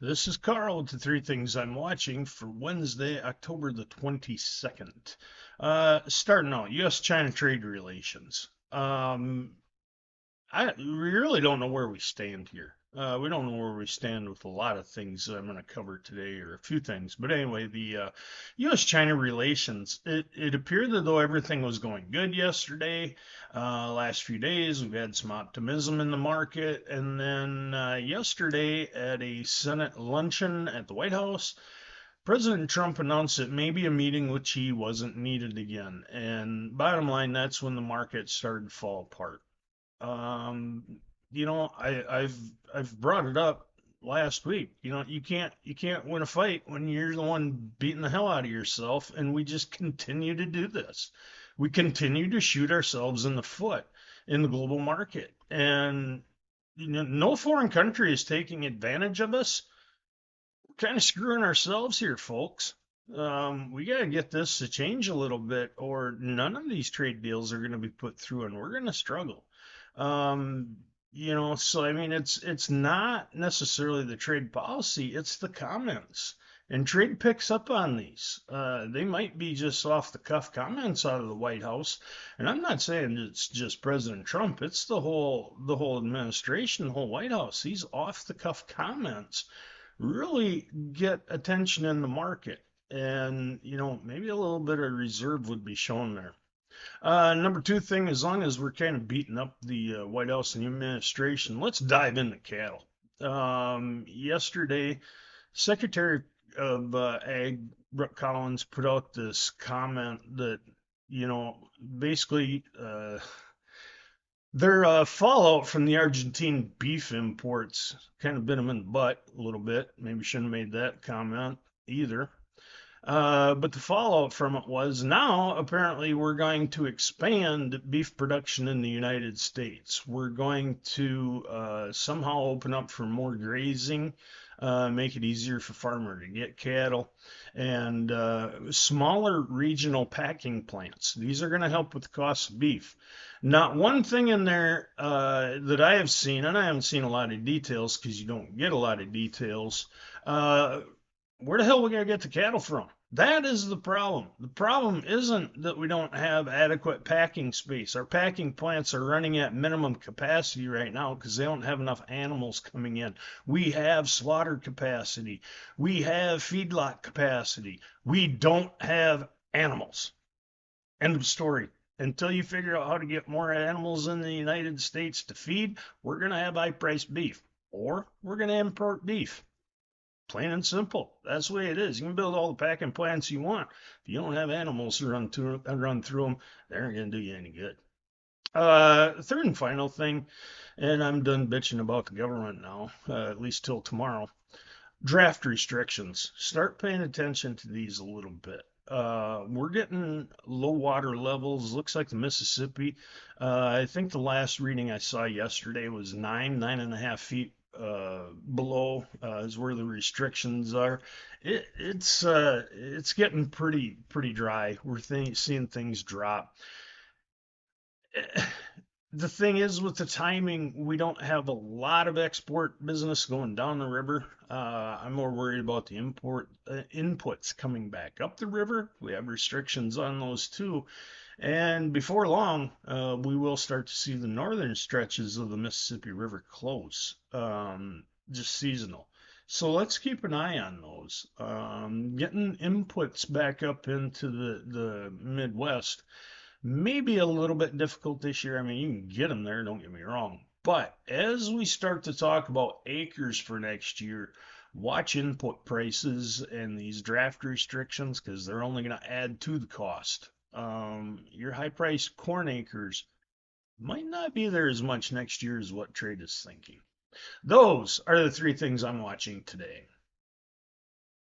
This is Carl with the three things I'm watching for Wednesday, October the 22nd. Starting out, U.S.-China trade relations. We really don't know where we stand here. We don't know where we stand with a lot of things that I'm going to cover today, or a few things. But anyway, the U.S.-China relations, it appeared that though everything was going good yesterday, last few days, we've had some optimism in the market. And then yesterday at a Senate luncheon at the White House, President Trump announced that maybe a meeting with Xi wasn't needed again. And bottom line, that's when the market started to fall apart. Um, I've brought it up last week. You can't win a fight when you're the one beating the hell out of yourself, and we just continue to do this. We continue to shoot ourselves in the foot in the global market, and no foreign country is taking advantage of us. We're kind of screwing ourselves here, folks. We got to get this to change a little bit, or none of these trade deals are going to be put through, and we're going to struggle. Um, so I mean, it's not necessarily the trade policy; it's the comments. And trade picks up on these. They might be just off the cuff comments out of the White House, and I'm not saying it's just President Trump. It's the whole administration, the whole White House. These off the cuff comments really get attention in the market. And, maybe a little bit of reserve would be shown there. Number two thing, as long as we're kind of beating up the White House and the administration, let's dive into cattle. Yesterday, Secretary of Ag Brooke Collins put out this comment that, basically their fallout from the Argentine beef imports kind of bit them in the butt a little bit. Maybe shouldn't have made that comment either. But the fallout from it was now apparently we're going to expand beef production in the United States. We're going to somehow open up for more grazing, make it easier for farmer to get cattle, and smaller regional packing plants. These are going to help with the cost of beef. Not one thing in there that I have seen, and I haven't seen a lot of details because you don't get a lot of details. Where the hell are we going to get the cattle from? That is the problem. The problem isn't that we don't have adequate packing space. Our packing plants are running at minimum capacity right now because they don't have enough animals coming in. We have slaughter capacity. We have feedlot capacity. We don't have animals. End of story. Until you figure out how to get more animals in the United States to feed, we're going to have high priced beef, or we're going to import beef. Plain and simple. That's the way it is. You can build all the packing plants you want. If you don't have animals to run through them, they aren't going to do you any good. Third and final thing, and I'm done bitching about the government now, at least till tomorrow. Draft restrictions. Start paying attention to these a little bit. We're getting low water levels. Looks like the Mississippi. I think the last reading I saw yesterday was 9.5 feet below is where the restrictions are. It's getting pretty dry. We're seeing things drop. The thing is, with the timing, we don't have a lot of export business going down the river. I'm more worried about the import inputs coming back up the river. We have restrictions on those too. And before long, we will start to see the northern stretches of the Mississippi River close, just seasonal. So let's keep an eye on those. Getting inputs back up into the Midwest may be a little bit difficult this year. I mean, you can get them there, don't get me wrong. But as we start to talk about acres for next year, watch input prices and these draft restrictions because they're only going to add to the cost. Your high priced corn acres might not be there as much next year as what trade is thinking. Those are the three things I'm watching today.